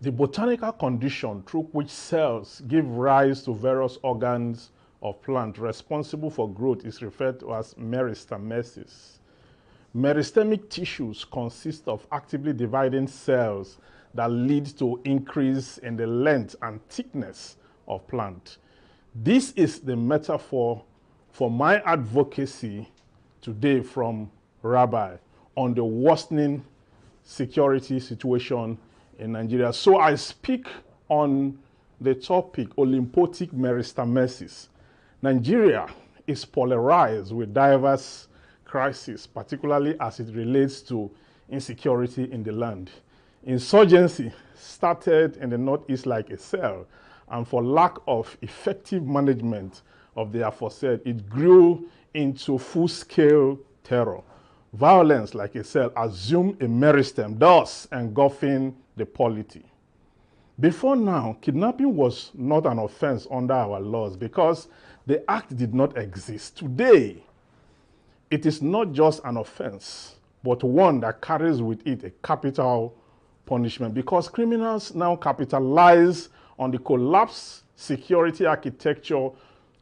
The botanical condition through which cells give rise to various organs of plant responsible for growth is referred to as meristamesis. Meristemic tissues consist of actively dividing cells that lead to increase in the length and thickness of plant. This is the metaphor for my advocacy today from Rabbi on the worsening security situation in Nigeria. So I speak on the topic Olympotic Meristamesis. Nigeria is polarized with diverse crises, particularly as it relates to insecurity in the land. Insurgency started in the northeast like a cell, and for lack of effective management of the aforesaid, it grew into full-scale terror. Violence, like a cell, assumed a meristem, thus engulfing the polity. Before now, kidnapping was not an offense under our laws because the act did not exist. Today, it is not just an offense, but one that carries with it a capital punishment because criminals now capitalize on the collapsed security architecture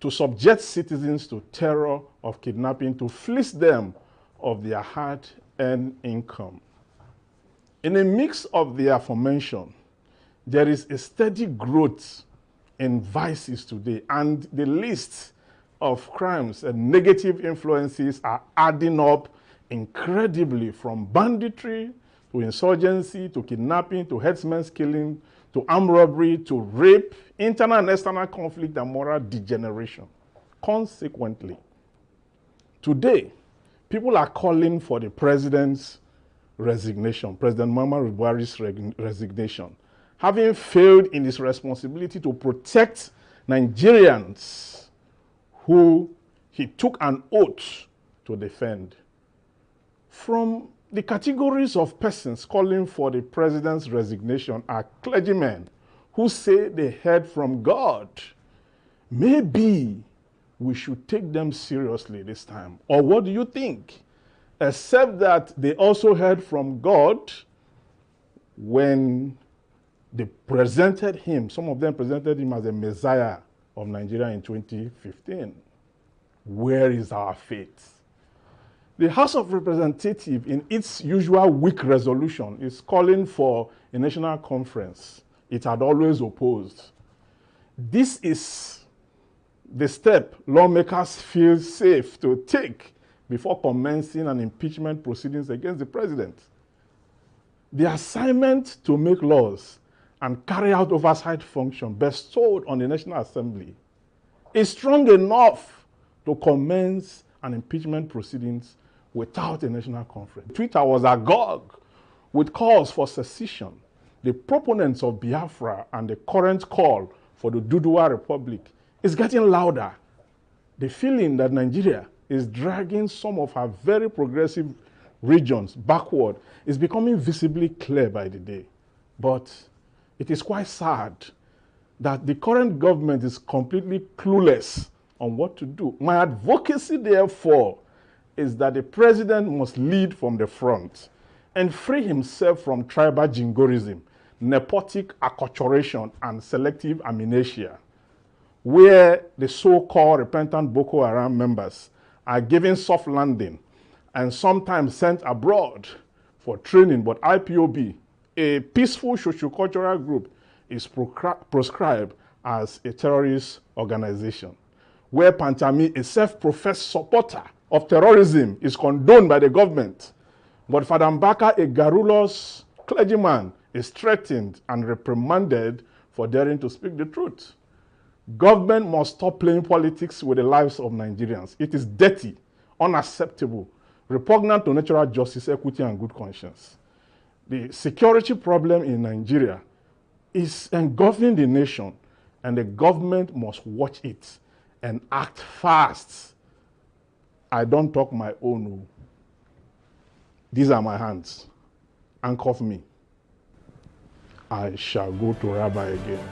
to subject citizens to terror of kidnapping, to fleece them of their hard-earned income. In a mix of the aforementioned, there is a steady growth in vices today, and the list of crimes and negative influences are adding up incredibly, from banditry to insurgency to kidnapping to herdsmen's killing to armed robbery to rape, internal and external conflict, and moral degeneration. Consequently, today, people are calling for the president's resignation, President Muhammadu Buhari's resignation, having failed in his responsibility to protect Nigerians who he took an oath to defend. From the categories of persons calling for the president's resignation are clergymen who say they heard from God. Maybe we should take them seriously this time. Or what do you think? Except that they also heard from God when they presented him. Some of them presented him as a Messiah of Nigeria in 2015. Where is our faith? The House of Representatives, in its usual weak resolution, is calling for a national conference. It had always opposed. This is the step lawmakers feel safe to take before commencing an impeachment proceedings against the president. The assignment to make laws and carry out oversight function bestowed on the National Assembly is strong enough to commence an impeachment proceedings without a national conference. Twitter was agog with calls for secession. The proponents of Biafra and the current call for the Duduwa Republic is getting louder. The feeling that Nigeria is dragging some of her very progressive regions backward is becoming visibly clear by the day. But it is quite sad that the current government is completely clueless on what to do. My advocacy, therefore, is that the president must lead from the front and free himself from tribal jingoism, nepotic acculturation, and selective amnesia, where the so-called repentant Boko Haram members are given soft landing and sometimes sent abroad for training, but IPOB, a peaceful socio-cultural group, is proscribed as a terrorist organization, where Pantami, a self-professed supporter of terrorism, is condoned by the government, but Father Mbaka, a garrulous clergyman, is threatened and reprimanded for daring to speak the truth. Government must stop playing politics with the lives of Nigerians. It is dirty, unacceptable, repugnant to natural justice, equity, and good conscience. The security problem in Nigeria is engulfing the nation, and the government must watch it and act fast. I don't talk my own. These are my hands. Handcuff me. I shall go to Rabbi again.